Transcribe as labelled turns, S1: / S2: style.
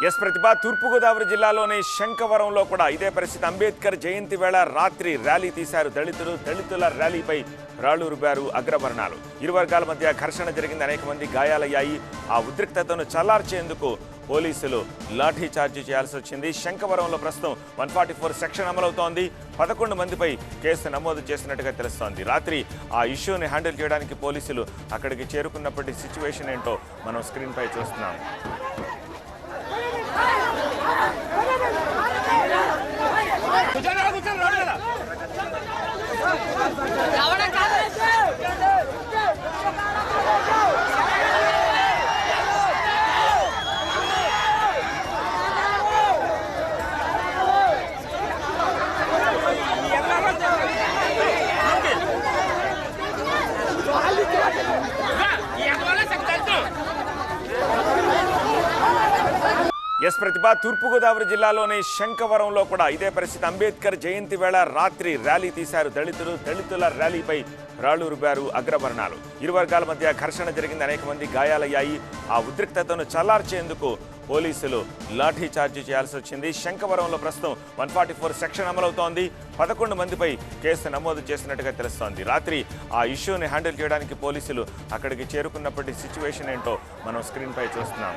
S1: Yes ప్రతిభ తూర్పుగోదావరి జిల్లాలోని శంఖవరంలో కూడా ఇదే పరిస్థితి. అంబేద్కర్ జయంతి వేళ రాత్రి ర్యాలీ తీశారు దళితుల ర్యాలీపై రాళ్లు రుబారు అగ్రవర్ణాలు. ఇరు వర్గాల మధ్య ఘర్షణ జరిగింది, అనేక మంది గాయాలయ్యాయి. ఆ ఉద్రిక్తతను చల్లార్చేందుకు పోలీసులు లాఠీ చార్జీ చేయాల్సి వచ్చింది. శంఖవరంలో ప్రస్తుతం 144 సెక్షన్ అమలవుతోంది. 11 మందిపై కేసు నమోదు చేసినట్టుగా తెలుస్తోంది. రాత్రి ఆ ఇష్యూని హ్యాండిల్ చేయడానికి పోలీసులు అక్కడికి చేరుకున్నప్పటి సిచ్యువేషన్ ఏంటో మనం స్క్రీన్పై చూస్తున్నాం. ఎస్ ప్రతిభ తూర్పుగోదావరి జిల్లాలోని శంఖవరంలో కూడా ఇదే పరిస్థితి. అంబేద్కర్ జయంతి వేళ రాత్రి ర్యాలీ తీశారు దళితుల ర్యాలీపై రాళ్లు రుబారు అగ్రవర్ణాలు. ఇరు వర్గాల మధ్య ఘర్షణ జరిగింది, అనేక మంది గాయాలయ్యాయి. ఆ ఉద్రిక్తతను చల్లార్చేందుకు పోలీసులు లాఠీ చార్జీ చేయాల్సి వచ్చింది. శంఖవరంలో ప్రస్తుతం 144 సెక్షన్ అమలవుతోంది. 11 మందిపై కేసు నమోదు చేసినట్టుగా తెలుస్తోంది. రాత్రి ఆ ఇష్యూని హ్యాండిల్ చేయడానికి పోలీసులు అక్కడికి చేరుకున్నప్పటి సిచ్యువేషన్ ఏంటో మనం స్క్రీన్పై చూస్తున్నాం.